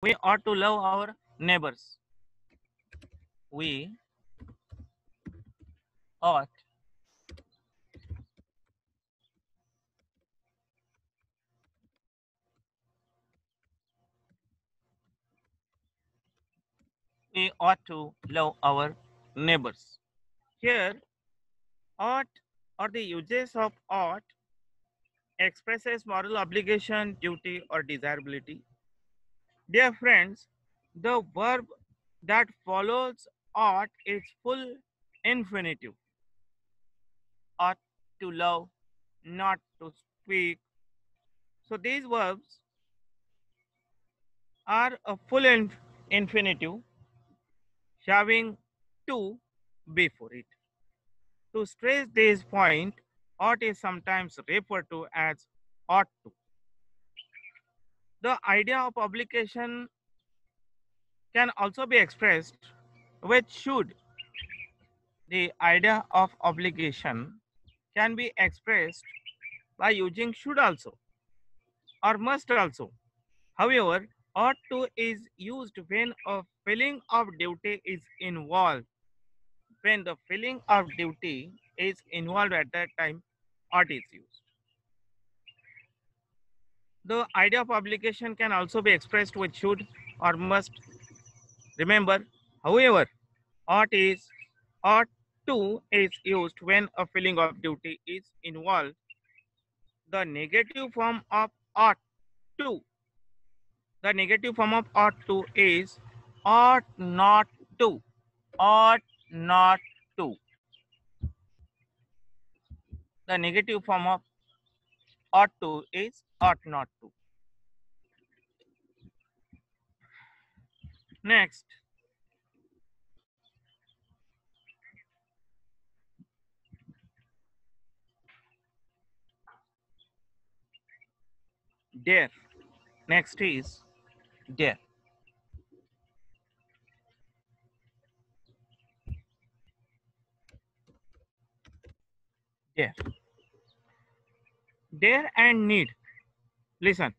We ought to love our neighbors. We ought we ought to love our neighbors. Here, ought or the uses of ought expresses moral obligation, duty, or desirability. Dear friends, the verb that follows ought is full infinitive. Ought to love, not to speak. So these verbs are a full infinitive having to before it. To stress this point, ought is sometimes referred to as ought to. The idea of obligation can also be expressed with should. The idea of obligation can be expressed by using should also or must also. However, ought to is used when a feeling of duty is involved. When the feeling of duty is involved at that time, ought is used. The idea of obligation can also be expressed with should or must. Remember, however, ought ought to is used when a feeling of duty is involved. The negative form of ought to. The negative form of ought to is ought not to. Ought not to. The negative form of ought to is ought not to. Next, dare. Next is dare. Dare. Dare and need. Listen.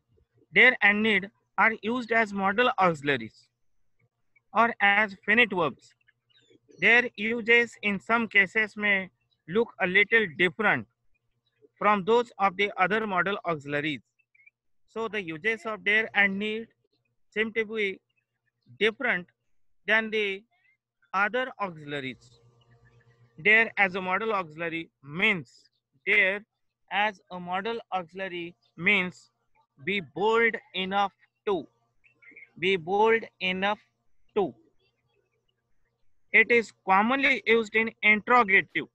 Dare and need are used as modal auxiliaries or as finite verbs. Their uses in some cases may look a little different from those of the other modal auxiliaries. So the uses of dare and need seem to be different than the other auxiliaries. Dare as a modal auxiliary means dare as a modal auxiliary means be bold enough to. Be bold enough to. It is commonly used in interrogative.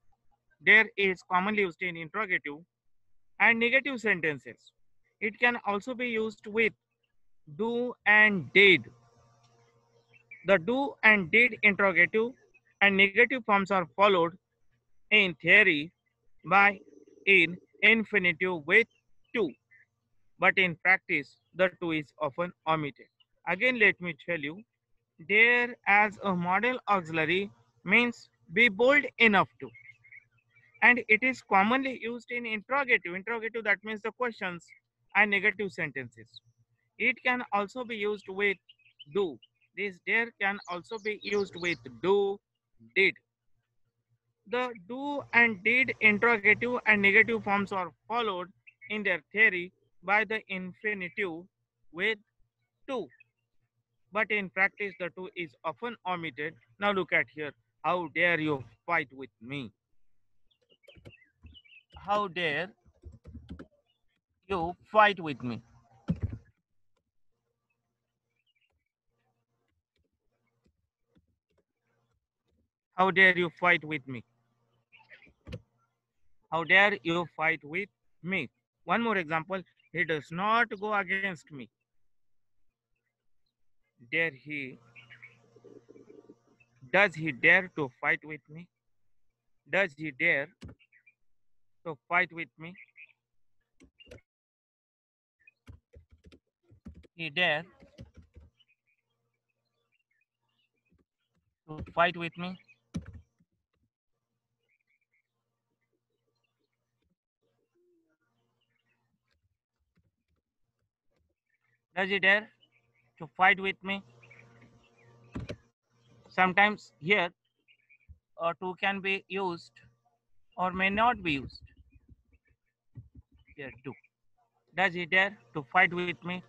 There is commonly used in interrogative and negative sentences. It can also be used with do and did. The do and did interrogative and negative forms are followed in theory by in infinitive with to, but in practice, the to is often omitted. Again, let me tell you, there as a model auxiliary means be bold enough to, and it is commonly used in interrogative. Interrogative, that means the questions and negative sentences. It can also be used with do. This there can also be used with do, did. The do and did interrogative and negative forms are followed in their theory by the infinitive with to, but in practice the to is often omitted. Now look at here. How dare you fight with me? How dare you fight with me? How dare you fight with me? How dare you fight with me? One more example. He does not go against me. Dare he? Does he dare to fight with me? Does he dare to fight with me? He dare to fight with me? Does he dare? to fight with me. Sometimes here to can be used or may not be used. Here to. Does he dare to fight with me?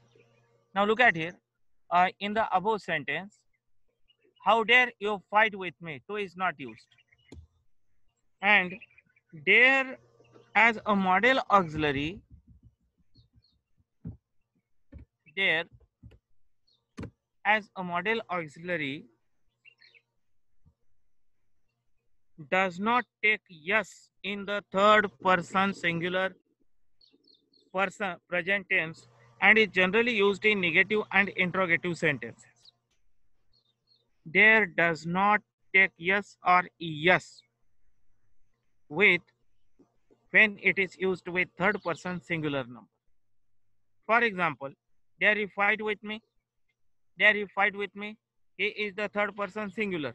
Now look at here. In the above sentence, how dare you fight with me? To is not used. And dare as a model auxiliary, dare as a model auxiliary does not take yes in the third person singular person present tense and is generally used in negative and interrogative sentences. There does not take yes or yes with when it is used with third person singular number. For example, dare you fight with me? Dare you fight with me? He is the third person singular.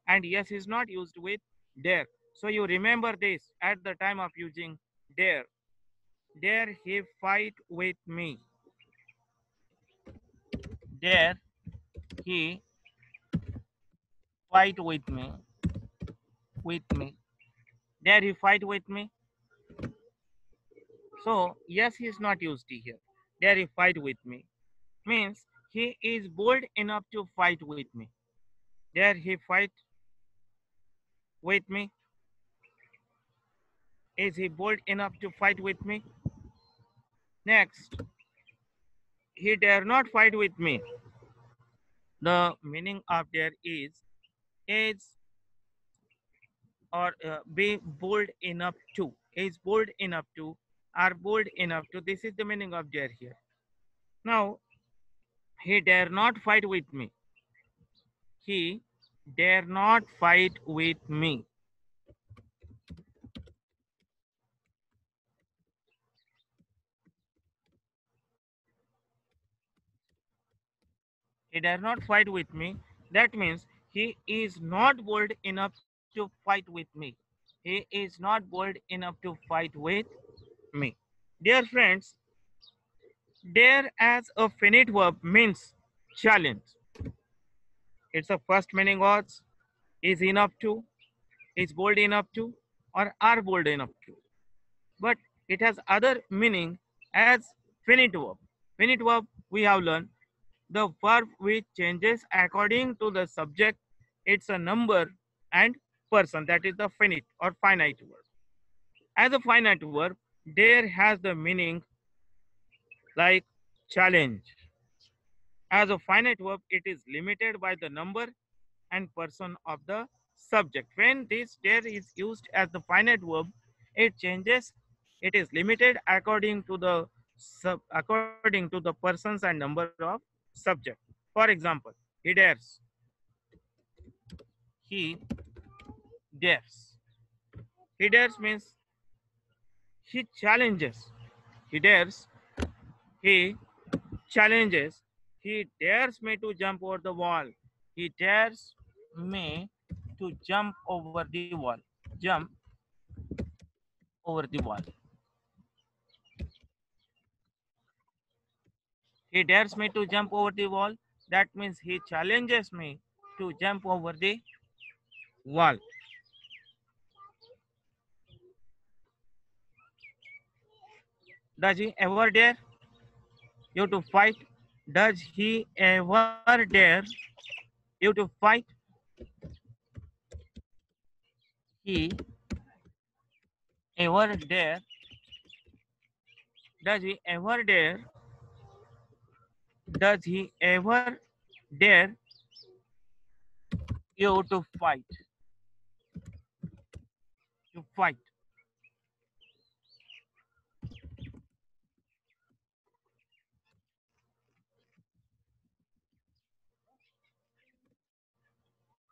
And yes is not used with dare. So you remember this at the time of using dare. Dare he fight with me? Dare he fight with me? With me. Dare he fight with me? So yes he is not used here. Dare he fight with me? Means he is bold enough to fight with me. Dare he fight with me? Is he bold enough to fight with me? Next, he dare not fight with me. The meaning of dare is or be bold enough to. Is bold enough to, are bold enough to. This is the meaning of dare here. Now, he dare not fight with me. He dare not fight with me. He dare not fight with me. That means he is not bold enough to fight with me. He is not bold enough to fight with me. Dear friends, dare as a finite verb means challenge. Its a first meaning was is enough to, is bold enough to, or are bold enough to. But it has other meaning as finite verb. Finite verb we have learned the verb which changes according to the subject, it's a number and person, that is the finite or finite verb. As a finite verb, dare has the meaning like challenge. As a finite verb, it is limited by the number and person of the subject. When this dare is used as the finite verb, it changes, it is limited according to the according to the persons and number of subject. For example, he dares, he dares. He dares means he challenges. He dares, he challenges. He dares me to jump over the wall. He dares me to jump over the wall. Jump over the wall. He dares me to jump over the wall. That means he challenges me to jump over the wall. Does he ever dare you to fight? Does he ever dare you to fight? He ever dare? Does he ever dare? Does he ever dare you to fight? To fight.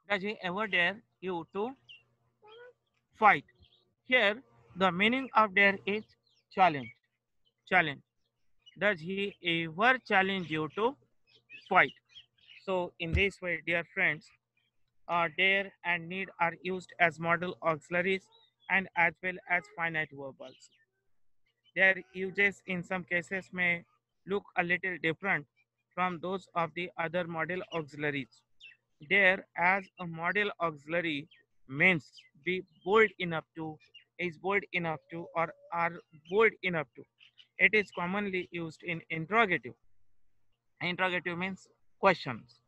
Does he ever dare you to fight? Here, the meaning of dare is challenge. Challenge. Does he ever challenge you to fight? So, in this way, dear friends, dare and need are used as model auxiliaries and as well as finite verbs. Their uses in some cases may look a little different, from those of the other model auxiliaries. There as a model auxiliary means be bold enough to, is bold enough to, or are bold enough to. It is commonly used in interrogative. Interrogative means questions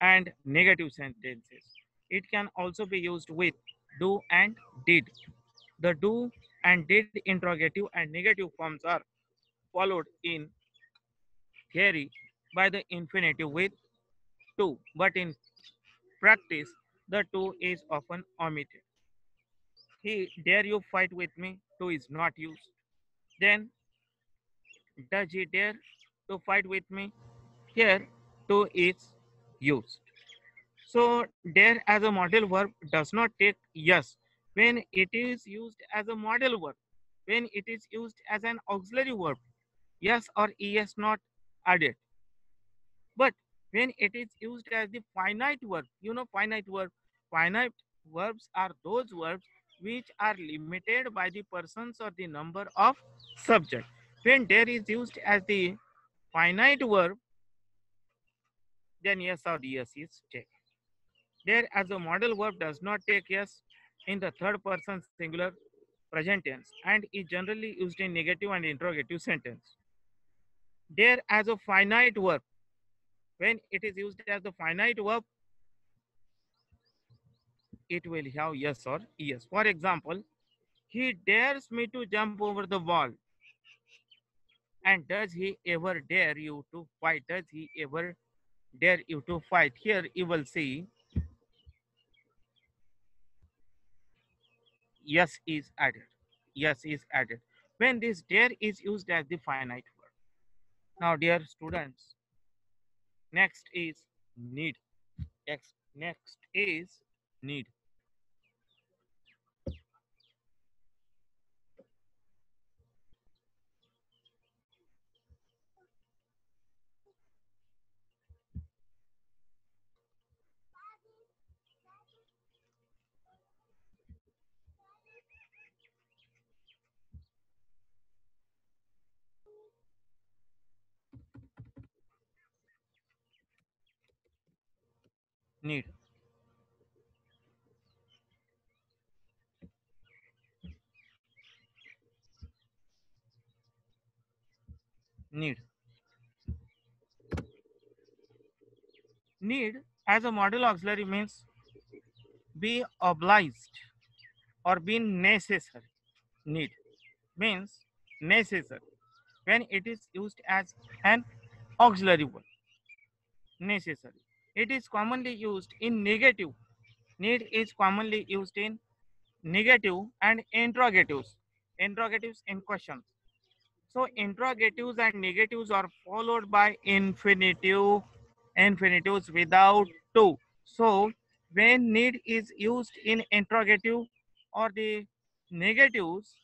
and negative sentences. It can also be used with do and did. The do and did interrogative and negative forms are followed in theory by the infinitive with to, but in practice, the to is often omitted. He dare you fight with me, to is not used. Then, does he dare to fight with me? Here, to is used. So, dare as a model verb does not take yes when it is used as a model verb. When it is used as an auxiliary verb, yes or es not added. But when it is used as the finite verb, you know finite verbs are those verbs which are limited by the persons or the number of subject. When there is used as the finite verb, then yes or yes is taken. There as a model verb does not take yes in the third person singular present tense and is generally used in negative and interrogative sentence. There as a finite verb, when it is used as the finite verb, it will have yes or yes. For example, he dares me to jump over the wall. And does he ever dare you to fight? Does he ever dare you to fight? Here you will see yes is added. Yes is added. When this dare is used as the finite verb. Now, dear students, next is need. Next is need. Need. Need. Need as a model auxiliary means be obliged or be necessary. Need means necessary when it is used as an auxiliary verb. Necessary. It is commonly used in negative. Need is commonly used in negative and interrogatives. Interrogatives in questions. So interrogatives and negatives are followed by infinitives without to. So when need is used in interrogative or the negatives,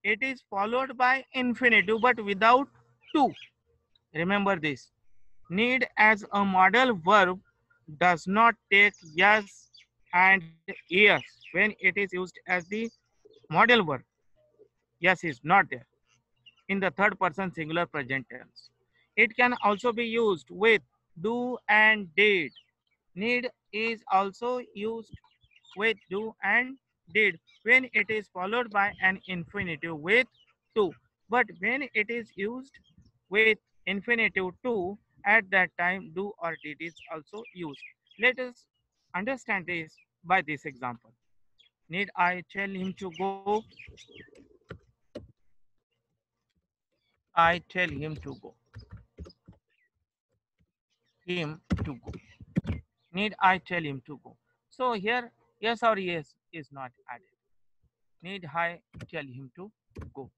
it is followed by infinitive but without to. Remember this. Need as a model verb does not take yes and yes when it is used as the model verb. Yes is not there in the third person singular present tense. It can also be used with do and did. Need is also used with do and did when it is followed by an infinitive with to. But when it is used with infinitive to, at that time do or did is also used. Let us understand this by this example. Need I tell him to go? I tell him to go. Him to go. Need I tell him to go? So here, yes or yes is not added. Need I tell him to go?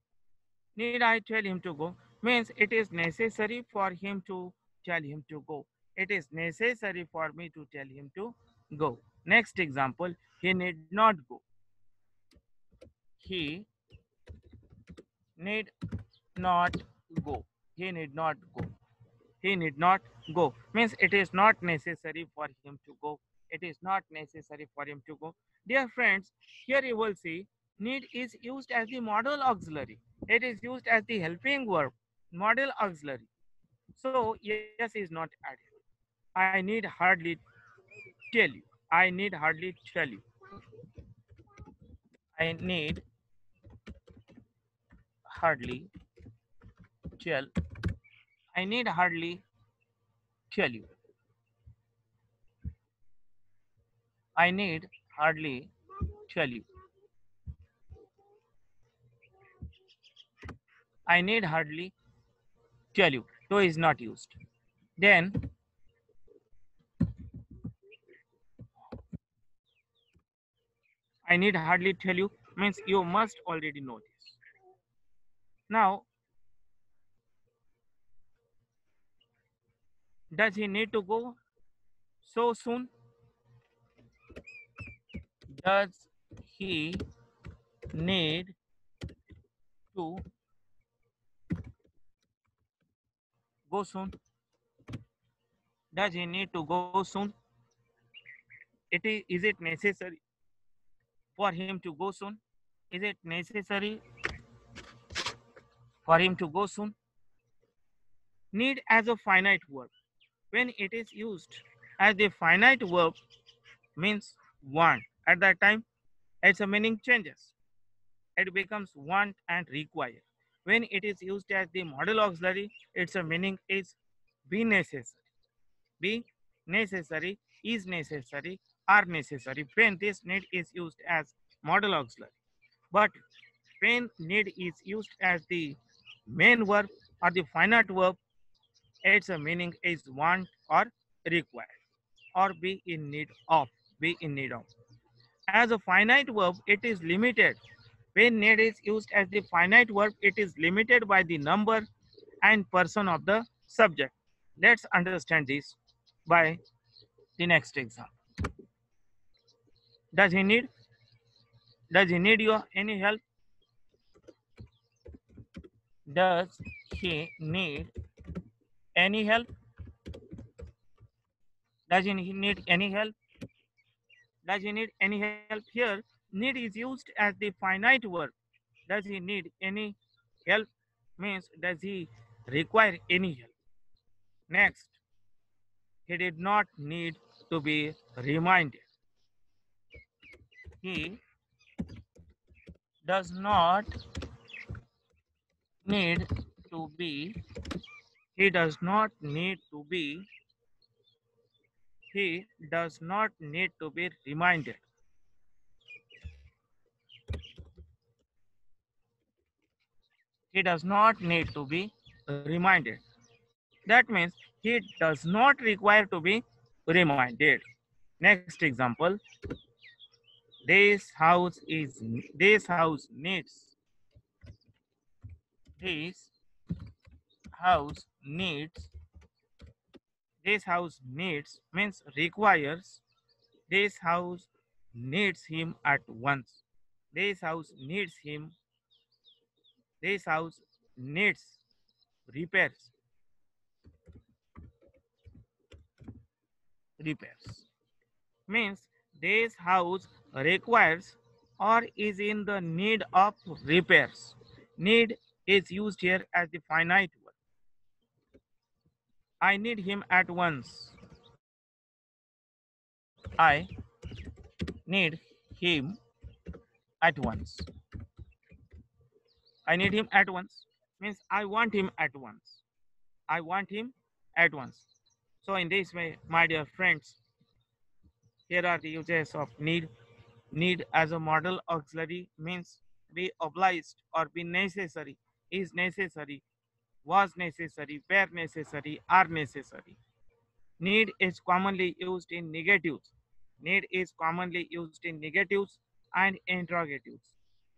Need I tell him to go means it is necessary for him to tell him to go. It is necessary for me to tell him to go. Next example, he need not go. He need not go. He need not go. He need not go means it is not necessary for him to go. It is not necessary for him to go. Dear friends, here you will see need is used as the modal auxiliary. It is used as the helping verb, model auxiliary. So yes is not added. I need hardly tell you. I need hardly tell you. I need hardly tell. I need hardly tell you. I need hardly tell you. I need hardly tell you. To is not used. Then I need hardly tell you means you must already know this. Now, does he need to go so soon? Does he need to go soon? Does he need to go soon? Is it necessary for him to go soon? Is it necessary for him to go soon? Need as a finite verb. When it is used as a finite verb means want. At that time, its meaning changes. It becomes want and require. When it is used as the modal auxiliary, its meaning is be necessary. Be necessary, is necessary, are necessary. When this need is used as modal auxiliary. But when need is used as the main verb or the finite verb, its meaning is want or require or be in need of. Be in need of. As a finite verb, it is limited. When need is used as the finite verb, it is limited by the number and person of the subject. Let's understand this by the next example. Does he need? Does he need your any help? Does he need any help? Does he need any help? Does he need any help? Here, need is used as the finite verb. Does he need any help? Means does he require any help? Next, he did not need to be reminded. He does not need to be, he does not need to be, he does not need to be reminded. He does not need to be reminded. That means he does not require to be reminded. Next example, this house is, this house needs, this house needs, this house needs means requires, this house needs him at once. This house needs him, this house needs repairs, repairs. Means this house requires or is in the need of repairs. Need is used here as the finite word. I need him at once. I need him at once. I need him at once means I want him at once. I want him at once. So in this way, my dear friends, here are the uses of need. Need as a modal auxiliary means be obliged or be necessary, is necessary, was necessary, were necessary, are necessary. Need is commonly used in negatives. Need is commonly used in negatives and interrogatives.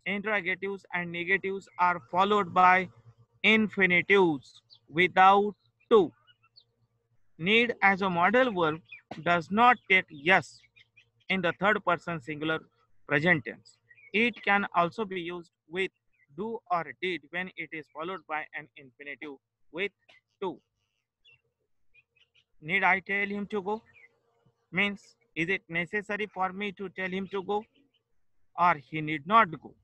Interrogatives and negatives are followed by infinitives without to. Need as a modal verb does not take yes in the third person singular present tense. It can also be used with do or did when it is followed by an infinitive with to. Need I tell him to go? Means is it necessary for me to tell him to go or he need not go?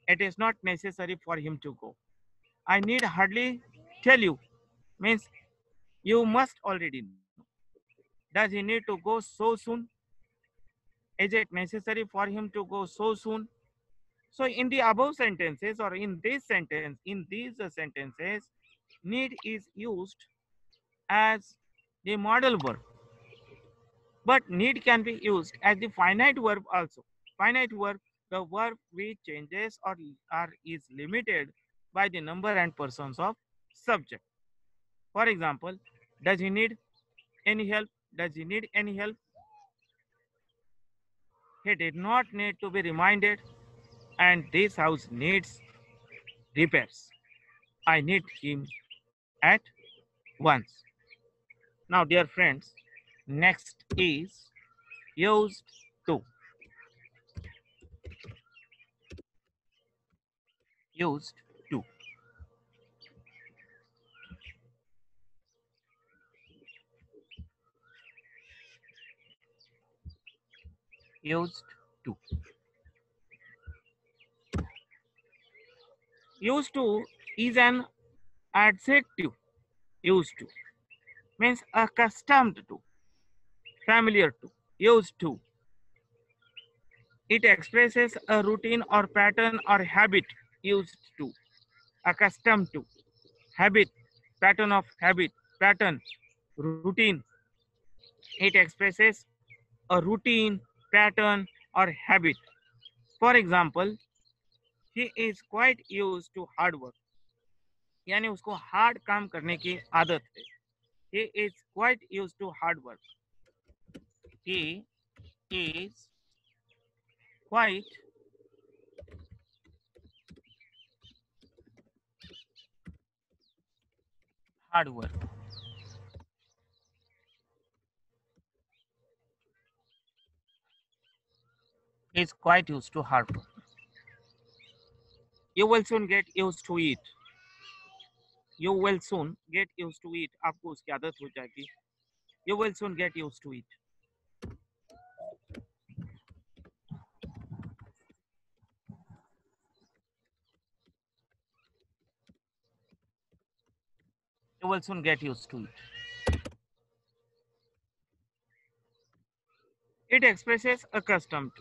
It is not necessary for him to go. I need hardly tell you means You must already know. Does he need to go so soon? Is it necessary for him to go so soon? So in the above sentences or in this sentence, in these sentences, need is used as the modal verb. But need can be used as the finite verb also. Finite verb, the verb which changes or is limited by the number and persons of subject. For example, does he need any help? Does he need any help? He did not need to be reminded, and this house needs repairs. I need him at once. Now, dear friends, next is used to. Used to. Used to. Used to is an adjective. Used to means accustomed to, familiar to, used to. It expresses a routine or pattern or habit. Used to, accustomed to, habit, pattern of habit, pattern, routine. It expresses a routine, pattern, or habit. For example, he is quite used to hard work. यानी उसको hard काम करने की आदत है. He is quite used to hard work. He is quite hard work. He is quite used to hard work. You will soon get used to it. You will soon get used to it. आपको उसकी आदत हो जाएगी. You will soon get used to it. You will soon get used to it. It expresses a custom.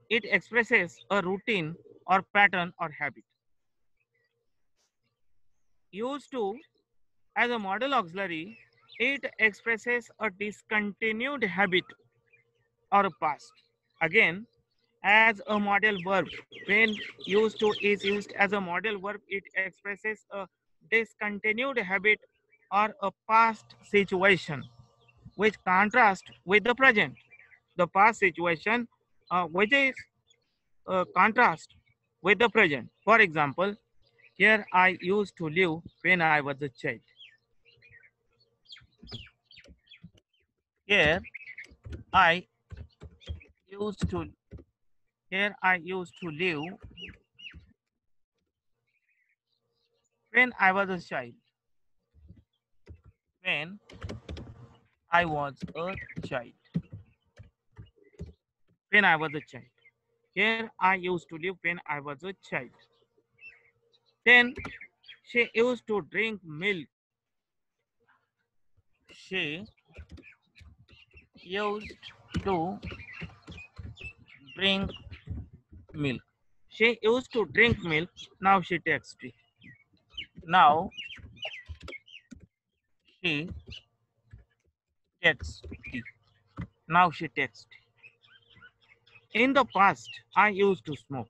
It expresses a routine or pattern or habit. Used to as a modal auxiliary, it expresses a discontinued habit or past. Again, as a model verb, when used to is used as a model verb, it expresses a discontinued habit or a past situation, which contrast with the present. The past situation, which is contrast with the present. For example, here I used to live when I was a child. Here I used to here I used to live when I was a child. When I was a child. When I was a child. Here I used to live when I was a child. Then she used to drink milk. She used to drink milk. She used to drink milk. Now she takes tea. Now she takes tea. Now she takes tea. In the past, I used to smoke.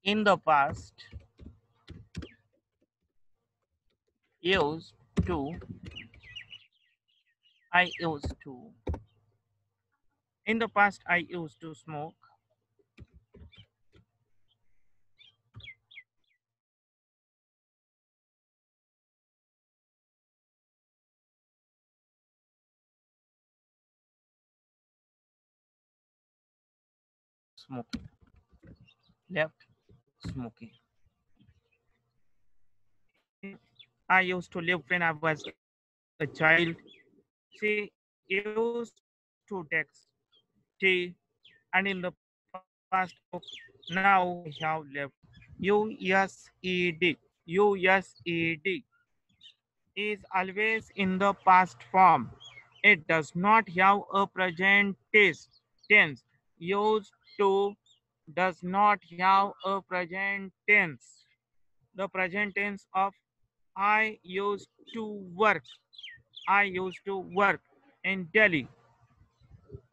In the past, used to, I used to. In the past, I used to smoke. Smoking. Left smoking. I used to live when I was a child. She used to take tea, and in the past, now I have left. USED. used is always in the past form. It does not have a present tense. Used to does not have a present tense. The present tense of I used to work. I used to work in Delhi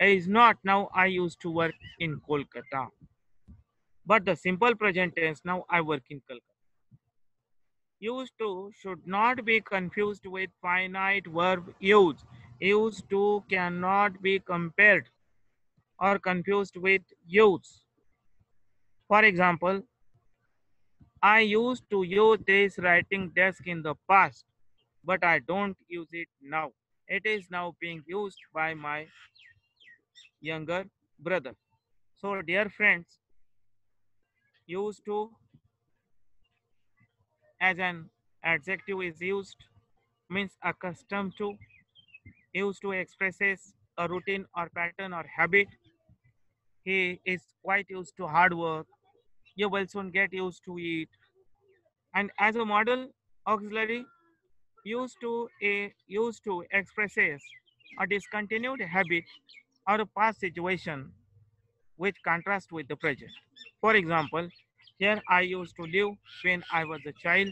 is not now I used to work in Kolkata. But the simple present tense now I work in Kolkata. Used to should not be confused with finite verb use. Used to cannot be compared or confused with use. For example, I used to use this writing desk in the past, but I don't use it now. It is now being used by my younger brother. So, dear friends, used to as an adjective is used means accustomed to, used to expresses a routine or pattern or habit. He is quite used to hard work. You will soon get used to it. And as a model auxiliary, used to expresses a discontinued habit or a past situation which contrast with the present. For example, here I used to live when I was a child.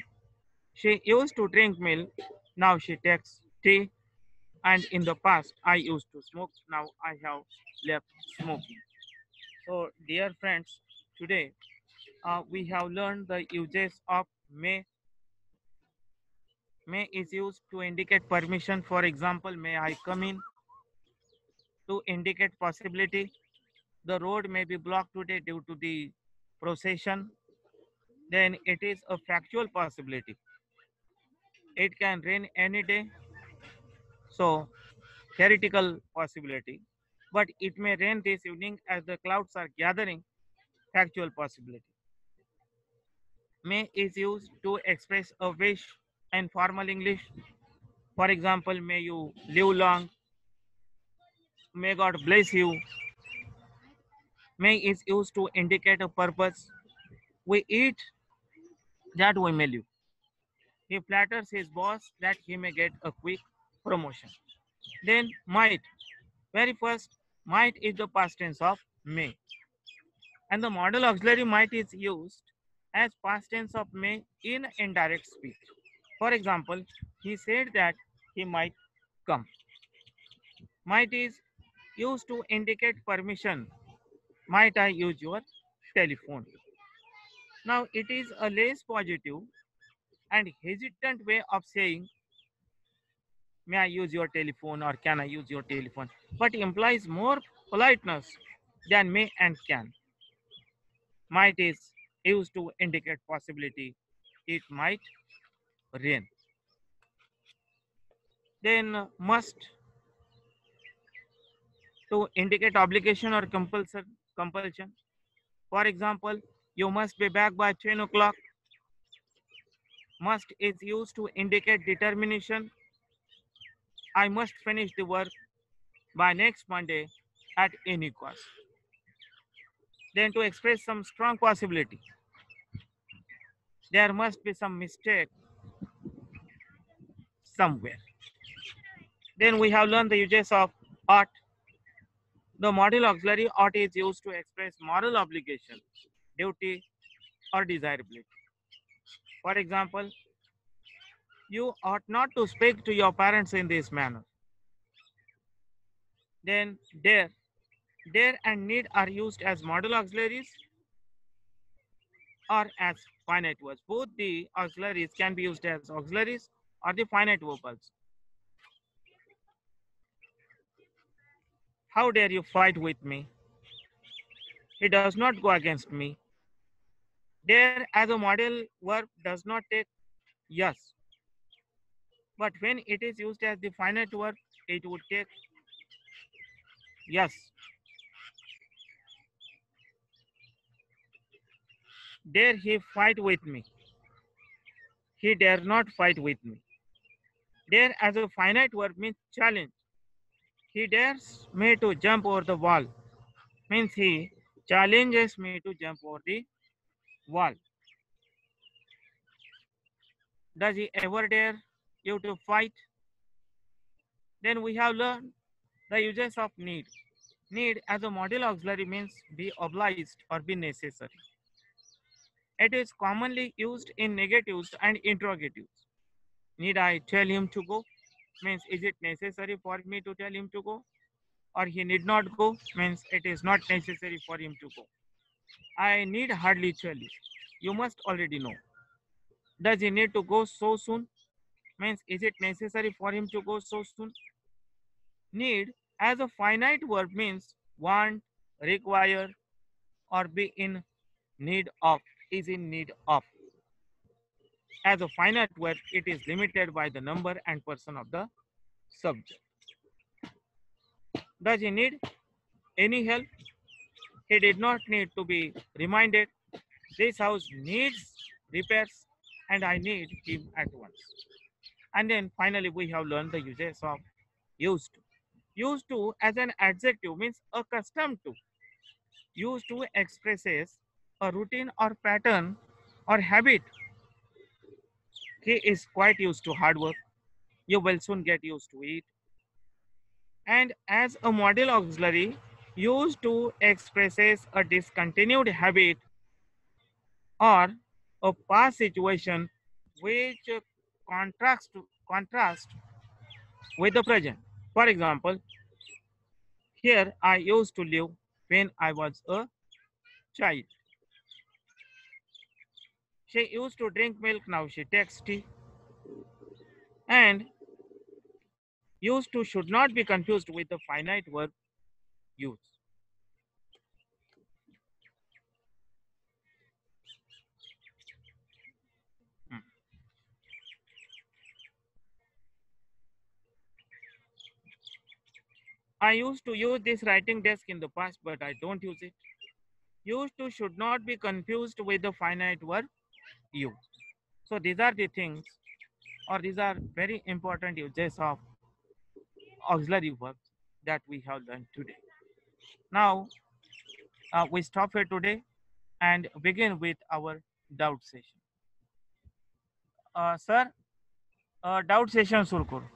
She used to drink milk. Now she takes tea. And in the past, I used to smoke. Now I have left smoking. So, dear friends, today we have learned the uses of may. May is used to indicate permission. For example, may I come in? To indicate possibility. The road may be blocked today due to the procession. Then it is a factual possibility. It can rain any day. So, theoretical possibility. But it may rain this evening as the clouds are gathering. Factual possibility. May is used to express a wish in formal English. For example, may you live long, may God bless you. May is used to indicate a purpose. We eat that we may live. He flatters his boss that he may get a quick promotion. Then might. Very first, might is the past tense of may. And the modal auxiliary might is used as past tense of may in indirect speech. For example, he said that he might come. Might is used to indicate permission. Might I use your telephone? Now, it is a less positive and hesitant way of saying, may I use your telephone or can I use your telephone? But implies more politeness than may and can. Might is used to indicate possibility. It might rain. Then must to indicate obligation or compulsion. For example, you must be back by 10 o'clock. Must is used to indicate determination. I must finish the work by next Monday at any cost. Then to express some strong possibility, there must be some mistake somewhere. Then we have learned the uses of ought. The modal auxiliary ought is used to express moral obligation, duty, or desirability. For example, you ought not to speak to your parents in this manner. Then dare and need are used as modal auxiliaries or as finite verbs. Both the auxiliaries can be used as auxiliaries or the finite verbs. How dare you fight with me? He does not go against me. Dare as a modal verb does not take yes. But when it is used as the finite verb, it would take yes. Dare he fight with me? He dare not fight with me. Dare as a finite verb means challenge. He dares me to jump over the wall. Means he challenges me to jump over the wall. Does he ever dare you to fight? Then we have learned the uses of need. Need as a model auxiliary means be obliged or be necessary. It is commonly used in negatives and interrogatives. Need I tell him to go? Means is it necessary for me to tell him to go? Or he need not go? Means it is not necessary for him to go. I need hardly tell you. You must already know. Does he need to go so soon? Means is it necessary for him to go so soon? Need as a finite verb means want, require, or be in need of, is in need of. As a finite verb, it is limited by the number and person of the subject. Does he need any help? He did not need to be reminded. This house needs repairs and I need him at once. And then finally, we have learned the uses of used to. Used to as an adjective means accustomed to. Used to expresses a routine or pattern or habit. He is quite used to hard work. You will soon get used to it. And as a model auxiliary, used to expresses a discontinued habit or a past situation which contrast with the present. For example, here I used to live when I was a child. She used to drink milk, now she takes tea. And used to should not be confused with the finite verb use. Hmm. I used to use this writing desk in the past, but I don't use it. Used to should not be confused with the finite verb use. So these are the things, or these are very important uses of auxiliary verbs that we have learned today. Now we stop here today and begin with our doubt session. Sir, doubt session शुरू करो.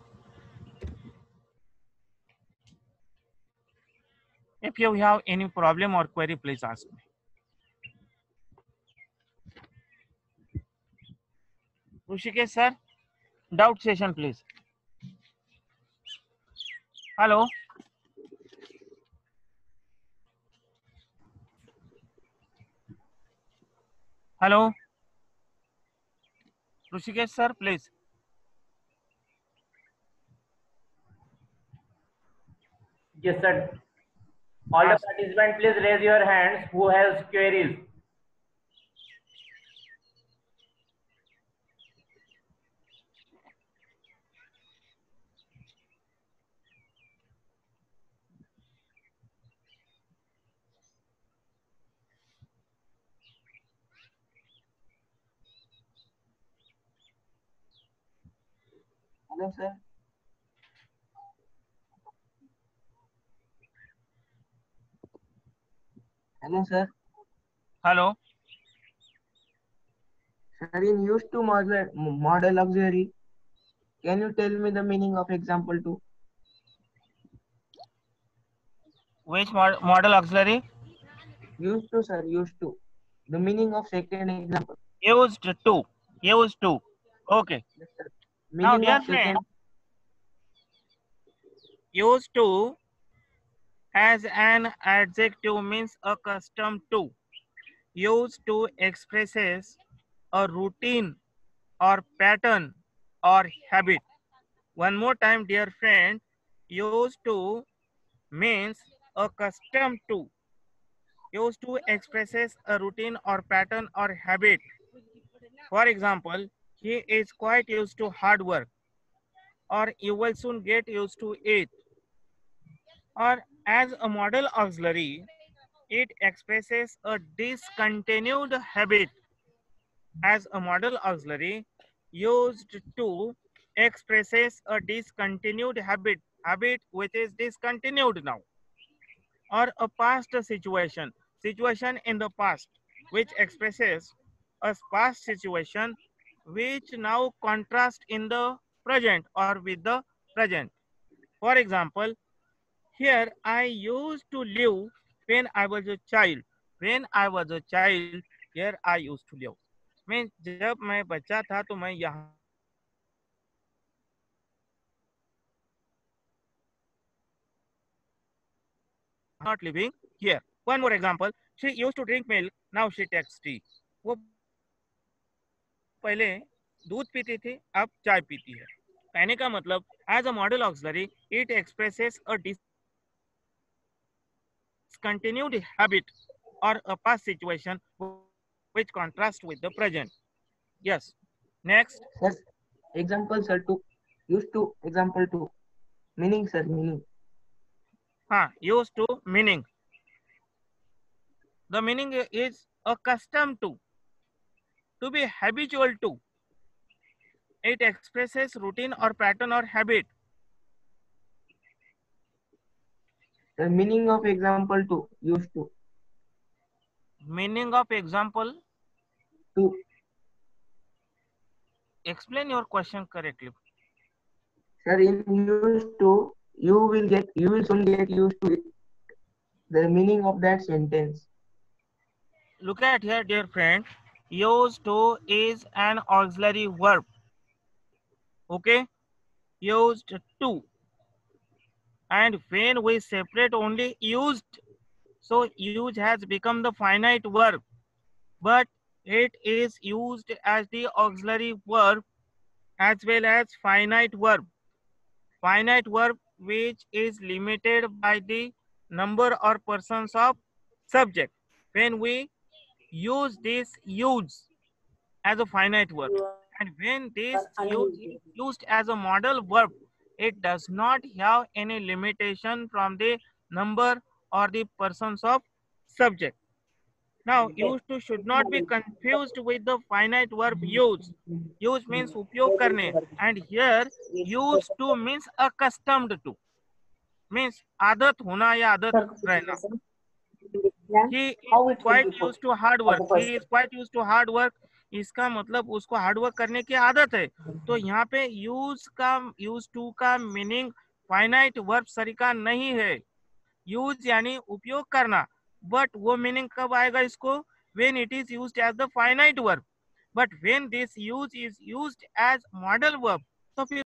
If you have any problem or query, please ask me. Rushikesh sir, doubt session please. Hello. Hello. Rushikesh sir, please. Yes, sir. All the Ask. participants, please raise your hands who has queries. Hello, sir. Hello, sir. Hello. Sir, in used to model auxiliary, can you tell me the meaning of example two? Which model auxiliary? Used to, sir. Used to. The meaning of second example. Used to. Used to. Okay. Yes, sir. Now, Meaning dear of friend, second. used to as an adjective means accustomed to. Used to expresses a routine or pattern or habit. One more time, dear friend, used to means accustomed to. Used to expresses a routine or pattern or habit. For example, he is quite used to hard work, or you will soon get used to it. Or as a model auxiliary, it expresses a discontinued habit. As a model auxiliary, used to expresses a discontinued habit which is discontinued now. Or a past situation in the past, which expresses a past situation which now contrast in the present or with the present. For example, here I used to live when I was a child. When I was a child, here I used to live. Means जब मैं बच्चा था तो मैं यहाँ not living here. One more example. She used to drink milk. Now she takes tea. वो पहले दूध पीती थी, अब चाय पीती है. कहने का मतलब as a model auxiliary, it expresses a discontinued habit or a past situation which contrasts with the present. Yes. Next. Sir, example sir to used to example to meaning sir meaning. Used to meaning. The meaning is accustomed to be habitual to. It expresses routine or pattern or habit. The meaning of example to used to. Meaning of example. To. Explain your question correctly. Sir, in used to, you will soon get used to it. The meaning of that sentence. Look at here, dear friend. Used to is an auxiliary verb. Okay? Used to. And when we separate only used, so use has become the finite verb. But it is used as the auxiliary verb as well as finite verb. Finite verb which is limited by the number or persons of subject. When we use this use as a finite verb, and when this use is used as a modal verb, it does not have any limitation from the number or the persons of subject. Now, used to should not be confused with the finite verb use. Use means उपयोग करने, and here used to means accustomed to, means आदत होना या आदत रहना. He is quite used to hard work. He is quite used to hard work. इसका मतलब उसको हार्ड वर्क करने की आदत है. तो यहाँ पे यूज टू का मीनिंग फाइनाइट वर्ब सरिका नहीं है. यूज यानी उपयोग करना, बट वो मीनिंग कब आएगा इसको? when it is used as the finite verb. but when this use is used as modal verb, तो फिर